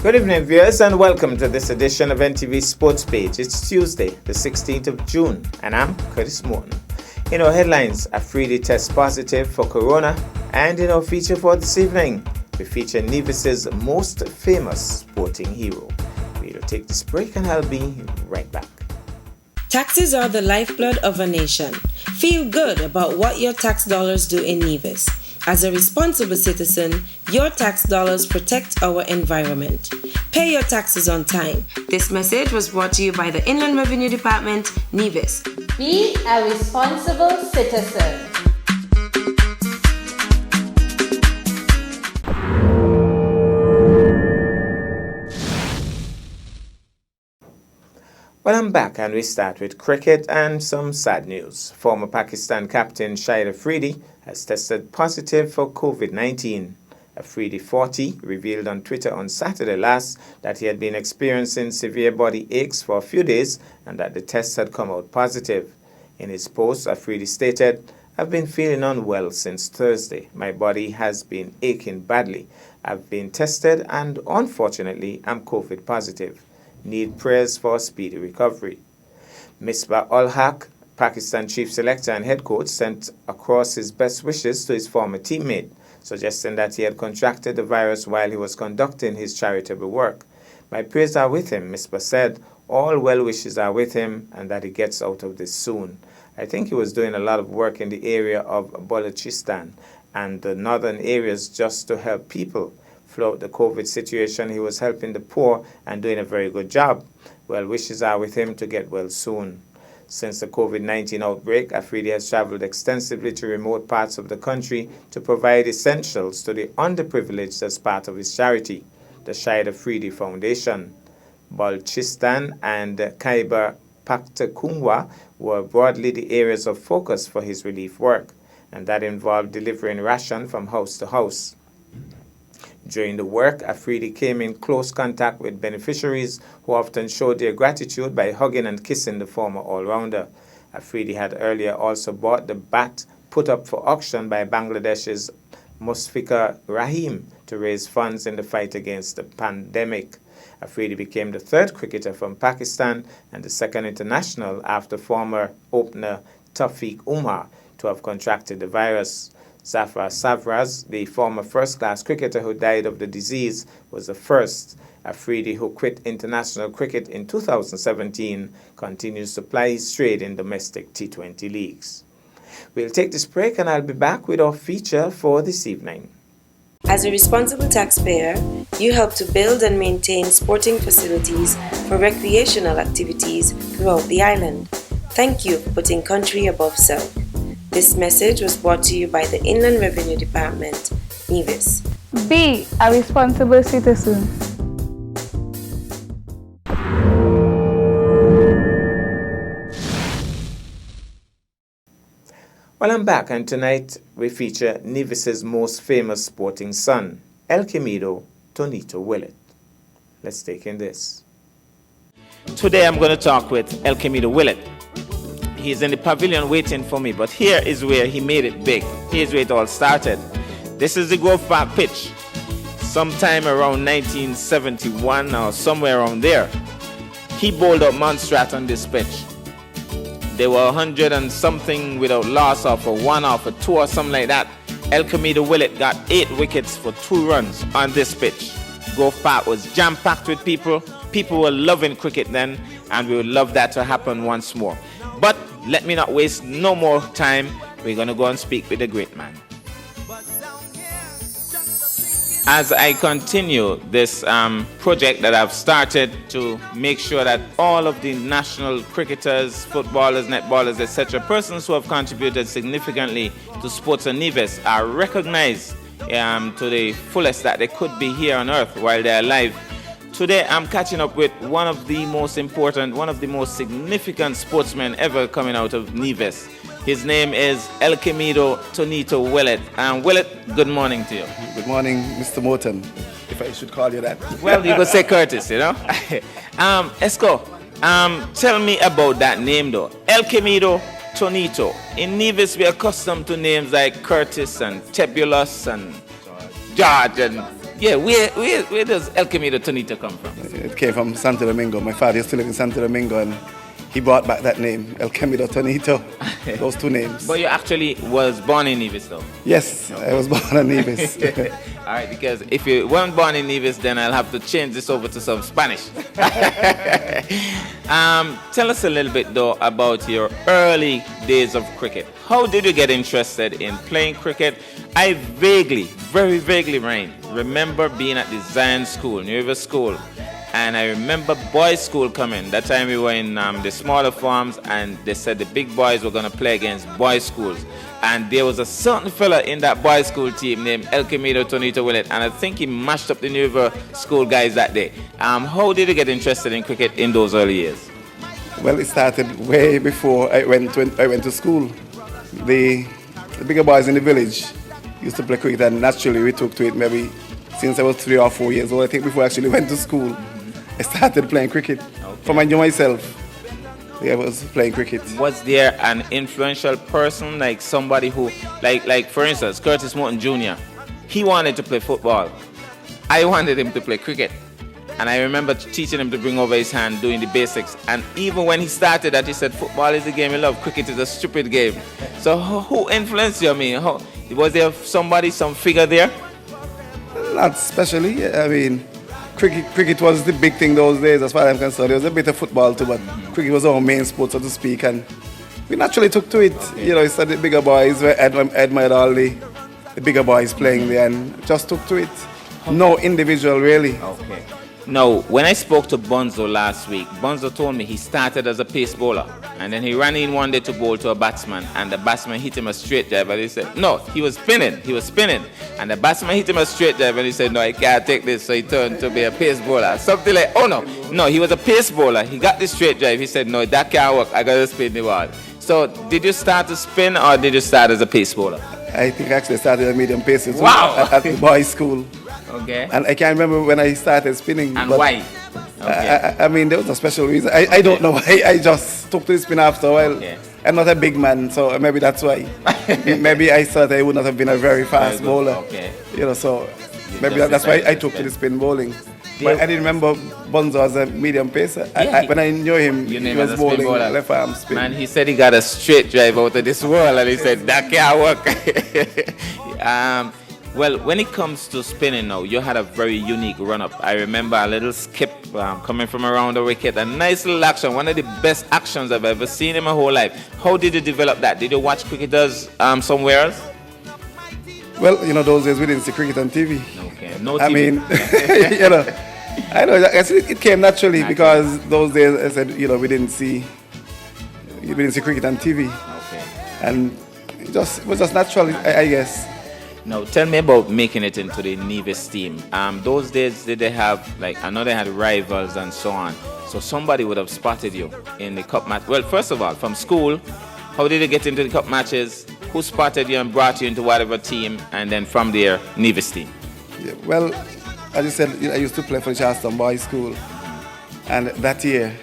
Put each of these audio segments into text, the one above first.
Good evening, viewers, and welcome to this edition of NTV Sports Page. It's Tuesday, the 16th of June, and I'm Curtis Morton. In our headlines, Afridi tests positive for corona, and in our feature for this evening, we feature Nevis's most famous sporting hero. We'll take this break, and I'll be right back. Taxes are the lifeblood of a nation. Feel good about what your tax dollars do in Nevis. As a responsible citizen, your tax dollars protect our environment. Pay your taxes on time. This message was brought to you by the Inland Revenue Department, Nevis. Be a responsible citizen. Well, I'm back, and we start with cricket and some sad news. Former Pakistan captain Shahid Afridi has tested positive for COVID-19. Afridi, 40, revealed on Twitter on Saturday last that he had been experiencing severe body aches for a few days and that the test had come out positive. In his post, Afridi stated, "I've been feeling unwell since Thursday. My body has been aching badly. I've been tested and unfortunately I'm COVID positive. Need prayers for a speedy recovery." Misbah-ul-Haq, Pakistan chief selector and head coach, sent across his best wishes to his former teammate, suggesting that he had contracted the virus while he was conducting his charitable work. "My prayers are with him," Misbah said. "All well wishes are with him and that he gets out of this soon. I think he was doing a lot of work in the area of Balochistan and the northern areas just to help people. Throughout the COVID situation, he was helping the poor and doing a very good job. Well wishes are with him to get well soon." Since the COVID-19 outbreak, Afridi has traveled extensively to remote parts of the country to provide essentials to the underprivileged as part of his charity, the Shahid Afridi Foundation. Balochistan and Khyber Pakhtunkhwa were broadly the areas of focus for his relief work, and that involved delivering ration from house to house. During the work, Afridi came in close contact with beneficiaries who often showed their gratitude by hugging and kissing the former all-rounder. Afridi had earlier also bought the bat put up for auction by Bangladesh's Musfika Rahim to raise funds in the fight against the pandemic. Afridi became the third cricketer from Pakistan and the second international after former opener Tawfiq Umar to have contracted the virus. Zafar Savraz, the former first-class cricketer who died of the disease, was the first. Afridi, who quit international cricket in 2017, continues to ply his trade in domestic T20 leagues. We'll take this break and I'll be back with our feature for this evening. As a responsible taxpayer, you help to build and maintain sporting facilities for recreational activities throughout the island. Thank you for putting country above self. This message was brought to you by the Inland Revenue Department, Nevis. Be a responsible citizen. Well, I'm back, and tonight we feature Nevis's most famous sporting son, El Camino Tonito Willett. Let's take in this. Today I'm going to talk with El Camino Willett. He's in the pavilion waiting for me, but here is where he made it big. Here's where it all started. This is the Grove Park pitch. Sometime around 1971 or somewhere around there, he bowled up Montserrat on this pitch. There were 100 and something without loss, or for one or for two or something like that. El Camino Willett got 8 wickets for 2 runs on this pitch. Grove Park was jam-packed with people. People were loving cricket then, and we would love that to happen once more. But let me not waste no more time. We're going to go and speak with the great man. As I continue this project that I've started to make sure that all of the national cricketers, footballers, netballers, etc., persons who have contributed significantly to sports in Nevis are recognized to the fullest that they could be here on earth while they're alive. Today I'm catching up with one of the most important, one of the most significant sportsmen ever coming out of Nevis. His name is El Camino Tonito Willett. Willett, good morning to you. Good morning, Mr. Morton, if I should call you that. Well, you could say Curtis, you know. Esco, tell me about that name though. El Camino Tonito. In Nevis, we're accustomed to names like Curtis and Tebulus and George and Yeah, where does El Camino Tonito come from? It came from Santo Domingo. My father used to live in Santo Domingo, and he brought back that name, El Camino Tonito. Those two names. But you actually was born in Nevis, though. Yes, I was born in Nevis. All right, because if you weren't born in Nevis, then I'll have to change this over to some Spanish. Tell us a little bit, though, about your early days of cricket. How did you get interested in playing cricket? I vaguely, very vaguely, remember being at the Zion School, New River School, and I remember boys' school coming. That time we were in the smaller farms, and they said the big boys were going to play against boys' schools. And there was a certain fella in that boys' school team named El Camino Tonito Willett, and I think he mashed up the New River School guys that day. How did you get interested in cricket in those early years? Well, it started way before I went to school. The bigger boys in the village used to play cricket, and naturally we took to it maybe since I was 3 or 4 years old. I think before I actually went to school, I started playing cricket. From I knew myself, I was playing cricket. Was there an influential person, like somebody who, like for instance, Curtis Morton Jr., he wanted to play football. I wanted him to play cricket. And I remember teaching him to bring over his hand, doing the basics. And even when he started that, he said, football is the game we love, cricket is a stupid game. So who influenced you? I mean, was there somebody, some figure there? Not especially. I mean, cricket was the big thing those days as far as I'm concerned. There was a bit of football too, but cricket was our main sport, so to speak. And we naturally took to it. Okay. You know, it's the bigger boys, we admired all the bigger boys playing there and just took to it. Okay. No individual, really. Okay. Now, when I spoke to Bonzo last week, Bonzo told me he started as a pace bowler, and then he ran in one day to bowl to a batsman, and the batsman hit him a straight drive, and he said, no, he was spinning, and the batsman hit him a straight drive, and he said, no, I can't take this, so he turned to be a pace bowler. Something like, no, he was a pace bowler, he got the straight drive, he said, no, that can't work, I gotta spin the ball. So, did you start to spin, or did you start as a pace bowler? I think I actually started at medium pace wow. at the boys' school. Okay. And I can't remember when I started spinning. And why? Okay. I mean, there was a special reason. I don't know why. I just took to the spin after a while. Okay. I'm not a big man, so maybe that's why. Maybe I thought I would not have been a very fast bowler. Okay. You know, so maybe that's why I took to the spin bowling. But I didn't remember Bonzo as a medium pacer. When I knew him, he was bowling left arm spin. Man, he said he got a straight drive out of this world, and he said, that can't work. Well, when it comes to spinning now, you had a very unique run-up. I remember a little skip coming from around the wicket, a nice little action, one of the best actions I've ever seen in my whole life. How did you develop that? Did you watch cricketers somewhere else? Well, you know, those days we didn't see cricket on TV. Okay, no TV. I mean, you know, I know it came naturally because those days I said, you know, we didn't see cricket on TV. Okay. And it was just natural, I guess. Now, tell me about making it into the Nevis team. Those days, did they have, I know they had rivals and so on. So somebody would have spotted you in the cup match. Well, first of all, from school, how did you get into the cup matches? Who spotted you and brought you into whatever team? And then from there, Nevis team. Yeah, well, as you said, I used to play for the Charleston Boys School. And that year,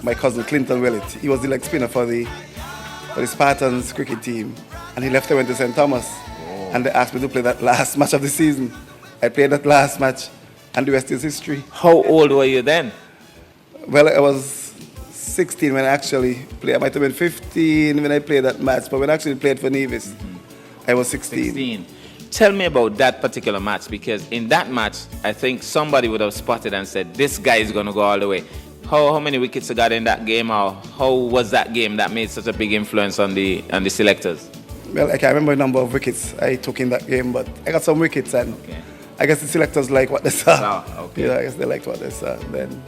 my cousin Clinton Willett, he was the leg spinner for the Spartans cricket team. And he left and went to St. Thomas. And they asked me to play that last match of the season. I played that last match, and the rest is history. How old were you then? Well, I was 16 when I actually played. I might have been 15 when I played that match, but when I actually played for Nevis, I was 16. Tell me about that particular match, because in that match, I think somebody would have spotted and said, this guy is going to go all the way. How many wickets you got in that game, or how was that game that made such a big influence on the selectors? Well, I can't remember the number of wickets I took in that game, but I got some wickets, and I guess the selectors like what they saw. Okay. Yeah, I guess they liked what they saw then.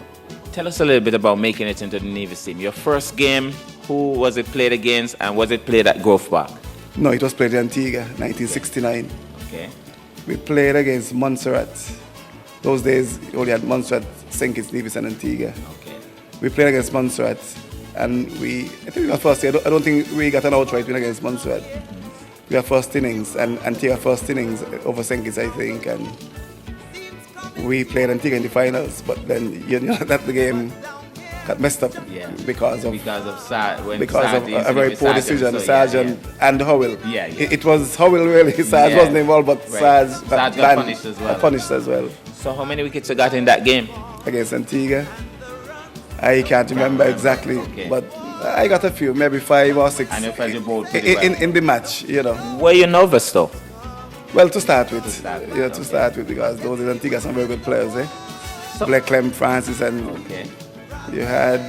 Tell us a little bit about making it into the Nevis team. Your first game, who was it played against, and was it played at Grove Park? No, it was played in Antigua, 1969. Okay. We played against Montserrat. Those days, we only had Montserrat, St. Kitts, Nevis, and Antigua. Okay. We played against Montserrat. And I think we got first. I don't think we got an outright win against Montserrat. We got first innings, and Antigua first innings over St. Kitts, I think. And we played Antigua in the finals, but then you know that the game got messed up because of a very poor decision, so, Sergeant and Howell. Yeah. It was Howell really. Sarge wasn't involved, but Sarge got punished as well. So how many wickets you got in that game? Against Antigua? I can't remember exactly, but I got a few, maybe 5 or 6 And you felt you bowled in the match, you know. Were you nervous though? Well, to start with, because those in Antigua are some very good players, eh? Black Clem Francis and you had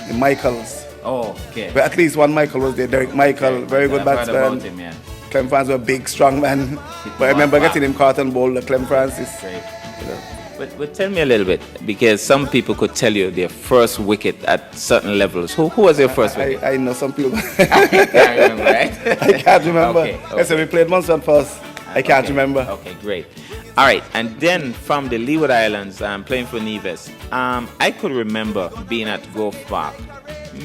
the Michaels. Oh, okay. But at least one Michael was there. Derek Michael, very good batsman. Clem Francis was a big, strong man. But I remember getting him caught and bowled Clem Francis. You know. But tell me a little bit, because some people could tell you their first wicket at certain levels. Who was your first wicket? I know some people. I can't remember, right? I can't remember. Okay. I said we played Munster first. I can't remember. Okay, great. All right, and then from the Leeward Islands, playing for Nevis, I could remember being at Grove Park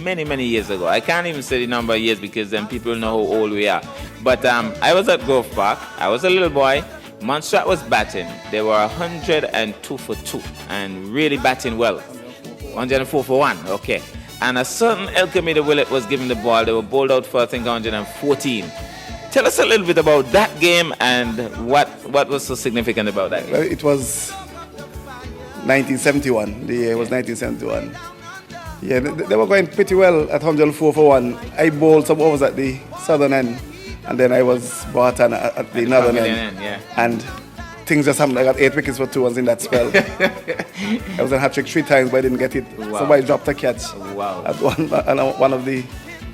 many, many years ago. I can't even say the number of years because then people know how old we are. But I was at Grove Park. I was a little boy. Montserrat was batting. They were 102 for 2 and really batting well. 104 for 1, okay. And a certain Elkamida Willett was giving the ball. They were bowled out for, I think, 114. Tell us a little bit about that game and what was so significant about that game. Well, it was 1971. The year was 1971. Yeah, they were going pretty well at 104 for 1. I bowled some overs at the southern end, and then I was brought on at the northern end. And things just happened. I got 8 wickets for 2 ones in that spell. I was in hat trick 3 times, but I didn't get it. Wow. Somebody dropped a catch at one of the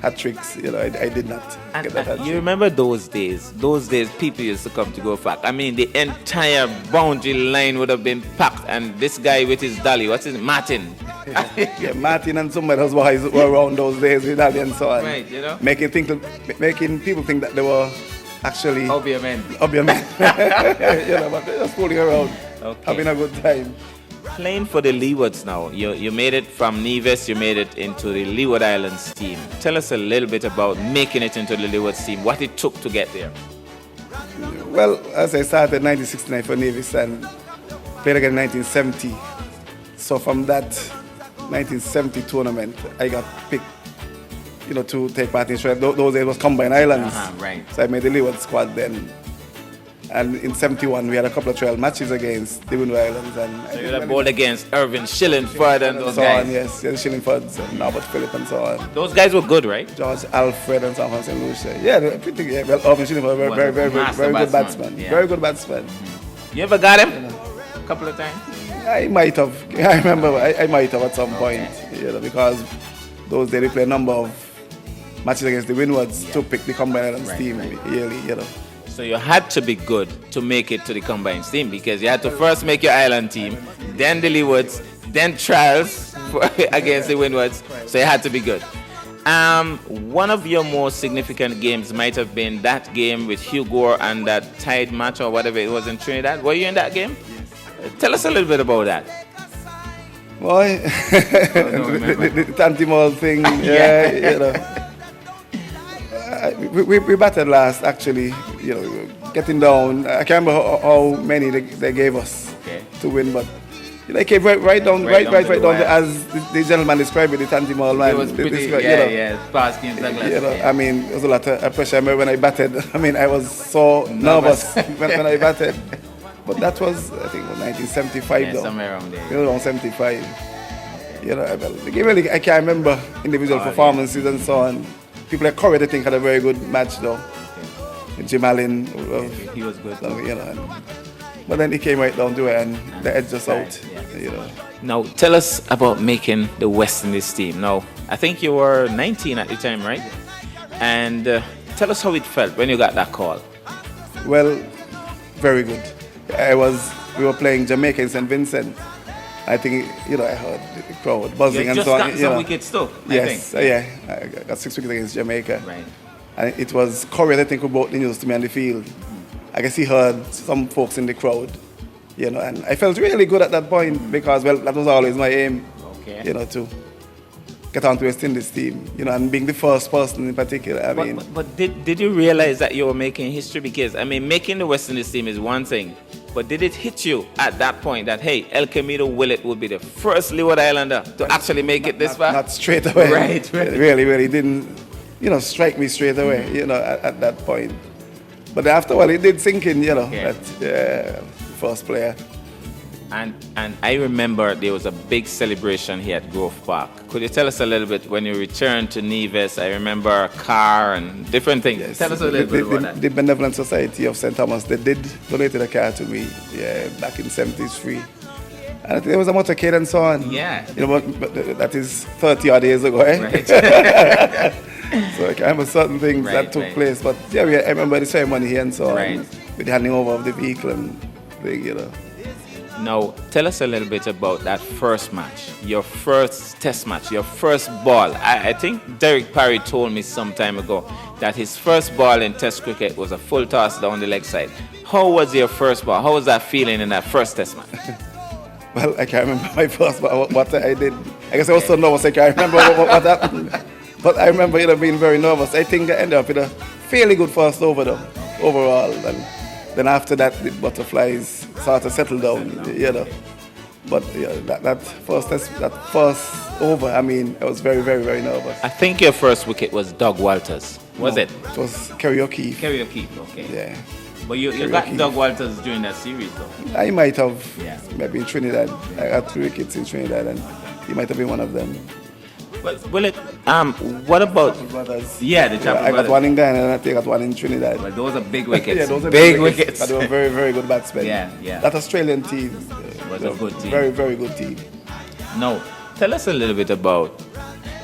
hat tricks. You know, I did not get that hat trick. You remember those days? Those days, people used to come to Grove Park. I mean, the entire boundary line would have been packed, and this guy with his dolly, what's his Martin? Yeah, Martin and somebody else were around those days with dolly and so on. Right, you know, making people think that they were actually Obia men. You know, but they're just fooling around, having a good time. Playing for the Leewards now, you made it from Nevis, you made it into the Leeward Islands team. Tell us a little bit about making it into the Leewards team, what it took to get there. Well, as I started in 1969 for Nevis and played again in 1970. So from that 1970 tournament, I got picked, you know, to take part in those days was Combined Islands. Right. So I made the Leeward squad then. And in 71, we had a couple of trial matches against the Windward Islands. And so you had bowled against Irvin Shillingford and those guys? Yes, Shillingfords and Norbert Phillip and so on. Those guys were good, right? George Alfred and San Juan St. Lucia. Yeah, they were pretty good. Well, Irvin Shillingford, very good batsman. Yeah. Very good batsman. You ever got him? A couple of times? I might have. I remember I might have at some point, you know, because those days we play a number of matches against the Windwards to pick the Combined Islands team yearly, you know. So you had to be good to make it to the Combined team because you had to first make your island team, then the Leewards, then trials against the Windwards. So you had to be good. One of your more significant games might have been that game with Hugh Gore and that tied match or whatever it was in Trinidad. Were you in that game? Tell us a little bit about that. Boy, the Tantimol thing, you know. We batted last, actually, you know, getting down. I can't remember how many they gave us to win, but they came right down as the gentleman described it, the Tantimol man. It was pretty, past games like that. You know, I mean, there was a lot of pressure. I remember when I batted, I mean, I was so nervous when I batted. But that was, I think, 1975 though. Somewhere around there. You know, around 75. Okay. You know, the game really, I can't remember individual performances and so on. People like Corey, I think, had a very good match though. Okay. Jim Allen. He was good. You know, but then he came right down to it and the edge just out. You know. Now, tell us about making the West Indies team. Now, I think you were 19 at the time, right? And tell us how it felt when you got that call. Well, very good. We were playing Jamaica in St. Vincent. I think, you know, I heard the crowd buzzing and so on. You just got some wickets too, yes, I got 6 wickets against Jamaica. Right. And it was Corey, I think, who brought the news to me on the field. I guess he heard some folks in the crowd, you know, and I felt really good at that point because, well, that was always my aim, you know, to get on to West Indies team, you know, and being the first person in particular. But did you realize that you were making history? Because, I mean, making the West Indies team is one thing, But did it hit you at that point that, hey, El Camino Willett would be the first Leeward Islander to actually make it this far? Not straight away. Right. It really didn't, strike me straight away, at that point. But after a while, it did sink in, that first player. And I remember there was a big celebration here at Grove Park. Could you tell us a little bit when you returned to Nevis? I remember a car and different things. Yes. Tell us a little bit about that. The Benevolent Society of St. Thomas, they did donate a car to me back in 73. And I think there was a motorcade and so on. Yeah. But that is 30 odd years ago, eh? Right. So I can remember certain things that took place. But I remember the ceremony here and so on. With the handing over of the vehicle and thing, Now, tell us a little bit about that first match, your first test match, your first ball. I think Derek Parry told me some time ago that his first ball in test cricket was a full toss down the leg side. How was your first ball? How was that feeling in that first test match? Well, I can't remember my first ball, what I did. I guess I was so nervous I can't remember what happened. But I remember being very nervous. I think I ended up with a fairly good first over though, overall. And then after that, the butterflies sort of settled down, But that first over, I was very, very, very nervous. I think your first wicket was Doug Walters, was it? It was Kerry O'Keefe. Kerry O'Keefe, okay. Yeah. But you got Doug Walters during that series, though? I might have, maybe in Trinidad. I got 3 wickets in Trinidad, and he might have been one of them. Well, what about brothers? Yeah, the Chapel I got brothers. one in Ghana, and I think I got one in Trinidad. But those are big wickets. Yeah, those are big wickets. But they were very, very good batsmen. Yeah. That Australian team was a good team. Very, very good team. Now, tell us a little bit about.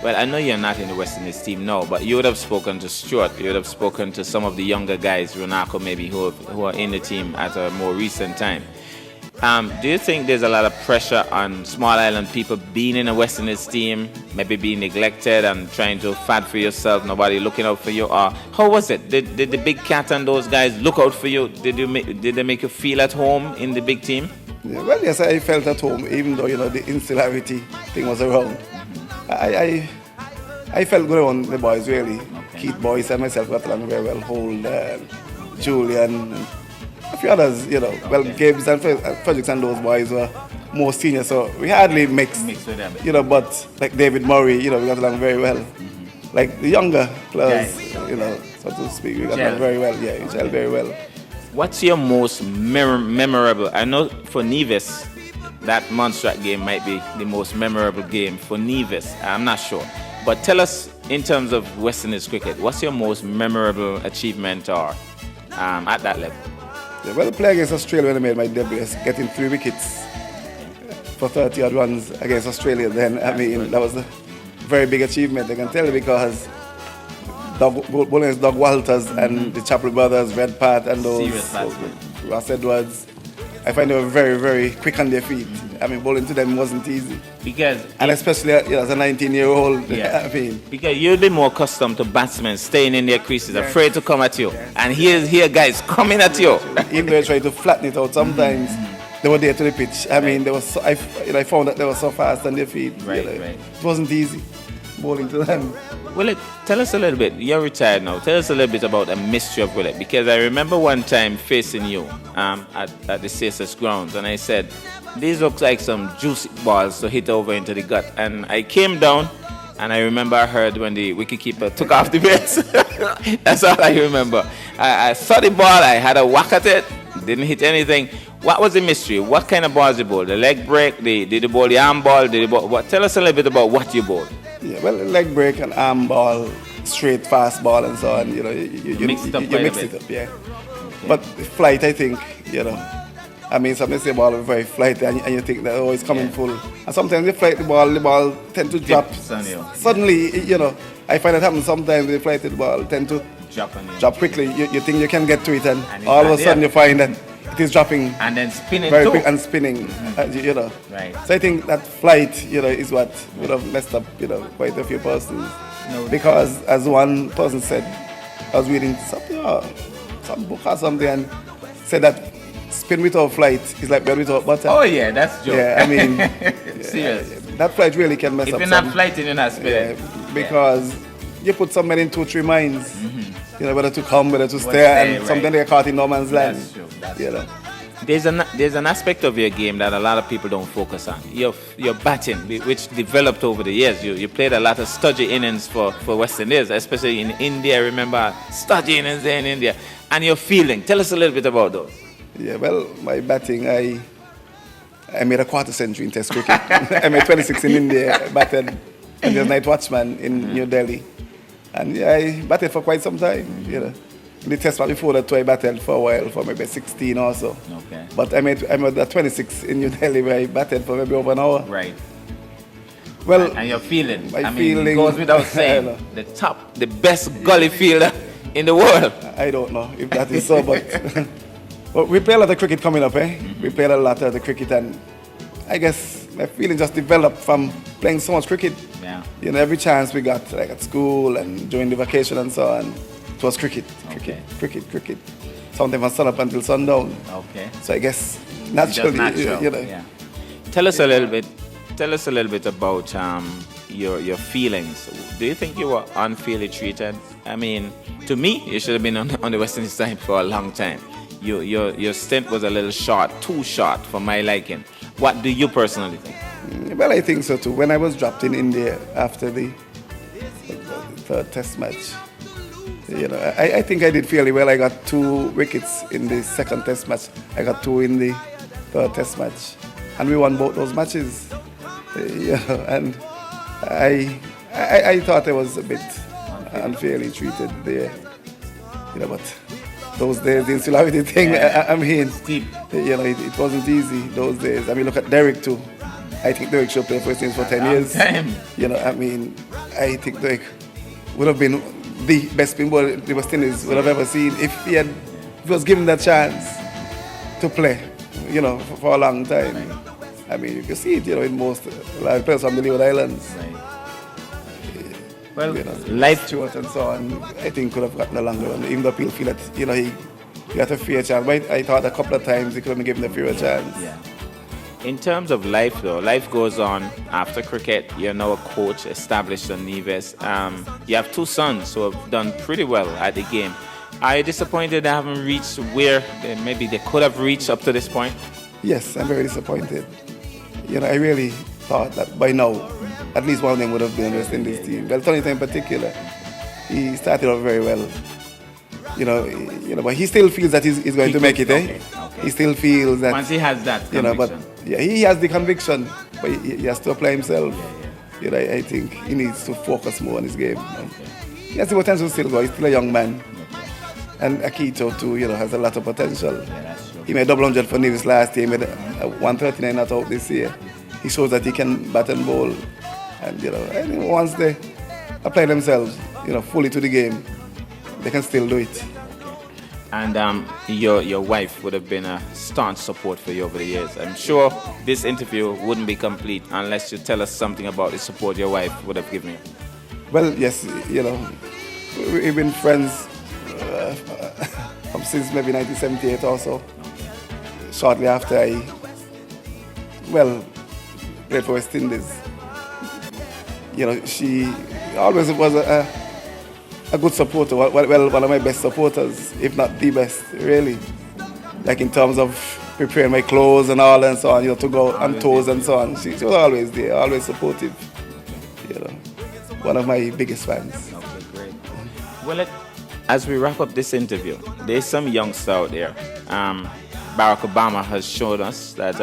Well, I know you're not in the West Indies team now, but you would have spoken to Stuart. You would have spoken to some of the younger guys, Runako maybe, who are in the team at a more recent time. Do you think there's a lot of pressure on small island people being in a West Indies team, maybe being neglected and trying to fight for yourself, nobody looking out for you? Or how was it? Did the big cat and those guys look out for you? Did they make you feel at home in the big team? Yeah, well, yes, I felt at home, even though the insularity thing was around. I felt good on the boys really. Okay. Keith Boyce and myself got along very well. Holt, Julian. And a few others, Well, Gibbs and Fredericks and those boys were more senior, so we hardly mixed with them. But like David Murray, we got along very well. Like the younger players, so to speak, we got along very well. Yeah, we gelled very well. What's your most memorable? I know for Nevis, that Montserrat game might be the most memorable game for Nevis. I'm not sure. But tell us, in terms of West Indies cricket, what's your most memorable achievement or at that level? Yeah, well, playing against Australia when I made my debut, getting 3 wickets for 30 odd runs against Australia then, that was a very big achievement, I can tell you, because bowling against Doug Walters and the Chapel brothers, Red Pat and those, Ross Edwards, I find they were very, very quick on their feet. Bowling to them wasn't easy. And especially as a 19-year-old, Because you'd be more accustomed to batsmen staying in their creases, afraid to come at you. And here guys coming at you. Even though they tried to flatten it out, sometimes they were there to the pitch. They were so, I found that they were so fast on their feet. It wasn't easy bowling to them. Willett, tell us a little bit. You're retired now. Tell us a little bit about the mystery of Willett, because I remember one time facing you at the CSS grounds, and I said, these look like some juicy balls to hit over into the gut. And I came down, and I remember I heard when the wicketkeeper took off the base. That's all I remember. I saw the ball, I had a whack at it, didn't hit anything. What was the mystery? What kind of balls you bowled? The leg break? Did you bowl the arm ball? Tell us a little bit about what you bowled. Yeah, well, leg break and arm ball, straight fast ball and so on. You mix it up, yeah. Okay. But flight, I think, sometimes the ball is very flighty and you think that it's coming full. And sometimes you flight the ball tend to drop. Suddenly, I find it happens sometimes the flight the ball tend to drop quickly. You think you can get to it and all of a sudden you find that it is dropping and then spinning very quick and spinning, Right. So I think that flight, is what would have messed up, quite a few persons. Because as one person said, I was reading some book or something and said that spin without flight is like bread without butter. Oh yeah, that's true. Yeah, serious. That flight really can mess up. If you're not flighting, you're not spinning. Because you put somebody in 2-3 minds. Whether to come, whether to stay, and sometimes they're caught in no man's land. That's true. There's an aspect of your game that a lot of people don't focus on. Your batting, which developed over the years. You played a lot of studgy innings for West Indies, especially in India. I remember studgy innings there in India. And your fielding. Tell us a little bit about those. Yeah, well, my batting, I made a quarter century in Test cricket. I made 26 in India, batted as night watchman in New Delhi. And yeah, I batted for quite some time, you know. In the Test match before that, I batted for a while, for maybe 16 or so. Okay. But I made that 26 in New Delhi where I batted for maybe over an hour. Right. Well, and your feeling. My feeling, it goes without saying. The best Yeah. gully fielder in the world. I don't know if that is so, but well, we play a lot of cricket coming up, eh? We played a lot of the cricket, and I guess my feeling just developed from playing so much cricket. Yeah. You know, every chance we got, like at school and during the vacation and so on, it was cricket. Sometimes from sun up until sundown. Okay. So I guess naturally, natural. you know. Yeah. Tell us a little bit about your feelings. Do you think you were unfairly treated? I mean, to me, you should have been on the Western side for a long time. Your stint was a little short, too short for my liking. What do you personally think? Well, I think so too. When I was dropped in India after the third Test match, you know, I think I did fairly well. I got 2 wickets in the second Test match. I got 2 in the third Test match, and we won both those matches. You know, and I thought I was a bit unfairly treated there. You know, but those days, the insularity thing, I mean, you know, it wasn't easy those days. I mean, look at Derek too. I think Derek should play for West Indies for 10 years. You know, I mean, I think Derek would have been the best spin bowler the West Indies would have ever seen if he was given that chance to play, you know, for a long time. I mean, you can see it, you know, in most players from the Leeward Islands. Well, you know, life Stewart and so on, I think could have gotten a longer one. Even though people feel that, you know, he got a fair chance. But I thought a couple of times he could have given a fair chance. Yeah. In terms of life, though, life goes on after cricket. You're now a coach established on Nevis. You have 2 sons who have done pretty well at the game. Are you disappointed they haven't reached where maybe they could have reached up to this point? Yes, I'm very disappointed. You know, I really thought that by now, at least one of them would have been on the West Indies team. Well, Tony in particular, he started off very well. You know, but he still feels that he's going to make it, eh? Okay. He still feels that. Once he has that conviction. You know, but yeah, he has the conviction, but he has to apply himself. You know, I think he needs to focus more on his game. He has the potential to still go. He's still a young man. And Akito too, you know, has a lot of potential. He made double 100 for Nevis last year. He made a 139 not out this year. He shows that he can bat and bowl. And, you know, I think once they apply themselves, you know, fully to the game, they can still do it. And your wife would have been a staunch support for you over the years. I'm sure this interview wouldn't be complete unless you tell us something about the support your wife would have given you. Well, yes, you know, we've been friends since maybe 1978 or so. Shortly after I, played for West Indies. You know, she always was a good supporter, well, one of my best supporters, if not the best, really. Like in terms of preparing my clothes and all and so on, you know, to go on tours and so on. She was always there, always supportive. You know, one of my biggest fans. Okay, great. Well, as we wrap up this interview, there's some youngster out there. Barack Obama has showed us that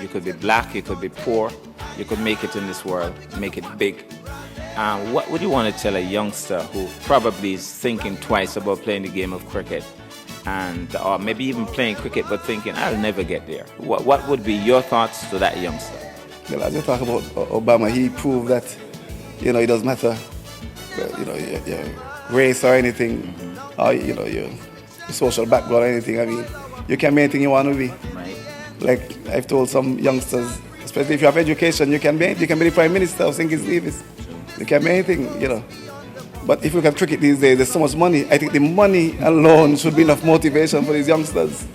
you could be black, you could be poor, you could make it in this world, make it big. What would you want to tell a youngster who probably is thinking twice about playing the game of cricket, or maybe even playing cricket but thinking, I'll never get there? What would be your thoughts to that youngster? Well, as you talk about Obama, he proved that, you know, it doesn't matter, you know, your race or anything, or, you know, your social background or anything. I mean, you can be anything you want to be. Right. Like I've told some youngsters, especially if you have education, you can be the Prime Minister of St. Kitts Nevis. You can be anything, you know. But if you look at cricket these days, there's so much money. I think the money alone should be enough motivation for these youngsters.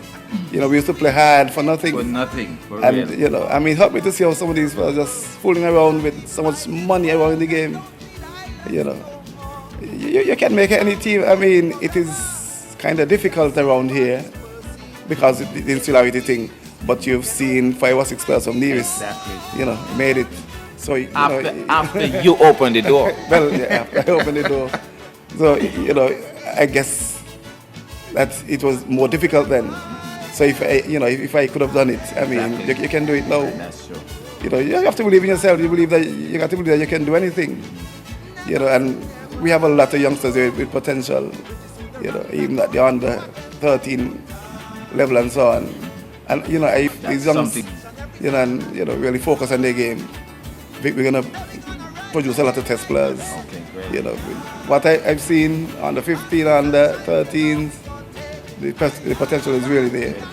You know, we used to play hard for nothing. For nothing, for and, real. you know, I mean, it helped me to see how some of these were just fooling around with so much money around in the game. You know, you can make any team. I mean, it is kind of difficult around here. because the insularity thing, but you've seen 5 or 6 players from Nevis, made it. So after you open the door. Well, yeah, after I opened the door. So I guess that it was more difficult then. So if I could have done it, I mean, you can do it now. That's true. You have to believe in yourself. You got to believe that you can do anything. And we have a lot of youngsters with potential. Even at the under 13 level and so on. And if these youngsters, really focus on their game, we're gonna produce a lot of test players. Okay, great. What I've seen on the 15, on the 13s, the potential is really there. Okay.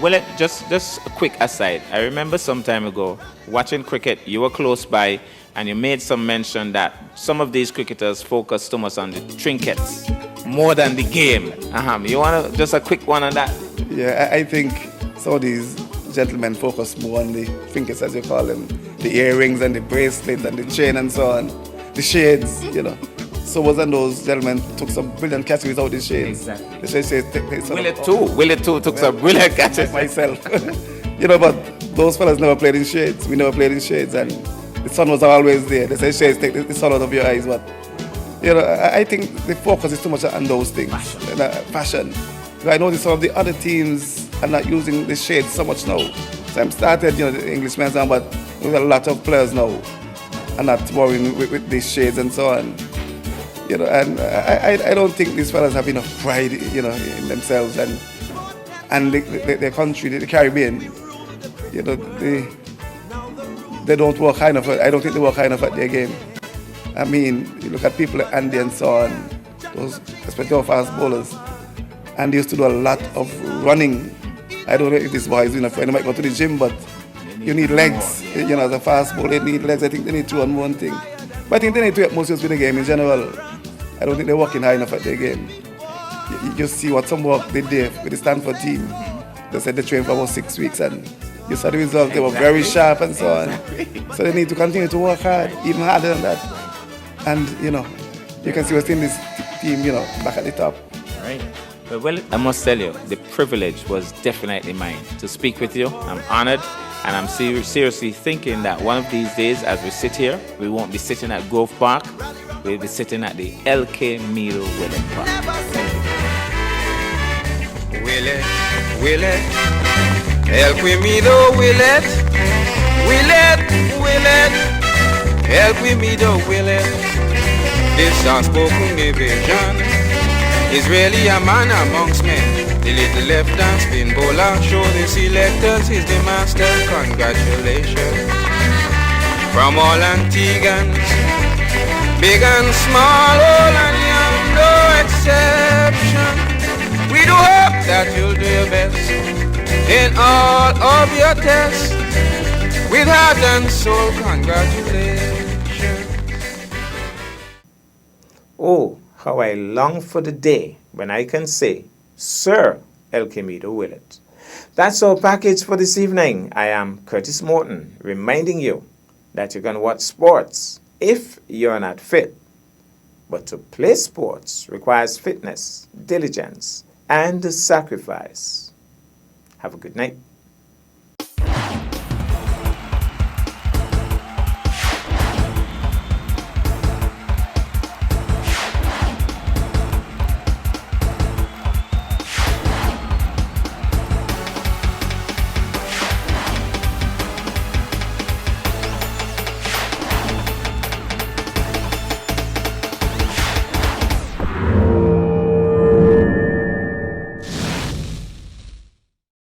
Well, just a quick aside. I remember some time ago watching cricket. You were close by, and you made some mention that some of these cricketers focus too much on the trinkets more than the game. You want to just a quick one on that? Yeah, I think some of these gentlemen focus more on the trinkets, as you call them, the earrings and the bracelets and the chain and so on, the shades. So wasn't those gentlemen took some brilliant catches without the shades? Exactly. The shades Willie too took some brilliant catches. Myself. But those fellas never played in shades. We never played in shades, and the sun was always there. They say shades take the sun out of your eyes, but I think the focus is too much on those things. Fashion. I noticed some of the other teams are not using the shades so much now. So I'm started, the Englishmen's but with a lot of players now are not worrying with these shades and so on. And I don't think these fellas have enough pride, in themselves and their country, the Caribbean. They don't work high enough. I don't think they work high enough at their game. I mean, you look at people like Andy and so on, those especially our fast bowlers, and they used to do a lot of running. I don't know if this boy is enough. They might go to the gym, but you need legs. As a fast bowler, they need legs. I think they need 2 on one thing. But I think they need to get most use with the game in general. I don't think they're working high enough at their game. You just see what some work they did with the Stanford team. They said they trained for about 6 weeks, and you saw the results. They were very sharp and so on. So they need to continue to work hard, even harder than that. And, you can see what's in this team, back at the top. All right. Well, I must tell you, the privilege was definitely mine to speak with you. I'm honored, and I'm seriously thinking that one of these days, as we sit here, we won't be sitting at Grove Park. We'll be sitting at the LK Meadow Willett Park. Willett, LK Meadow Willett, LK Meadow Willett. This unspoken division is really a man amongst men. The little left and spin bowler show the selectors he's the master. Congratulations from all Antiguans, big and small, old and young, no exception. We do hope that you'll do your best in all of your tests. With heart and soul, congratulations. Oh, how I long for the day when I can say, Sir Elkemido Willett. That's our package for this evening. I am Curtis Morton, reminding you that you can watch sports if you're not fit. But to play sports requires fitness, diligence, and sacrifice. Have a good night.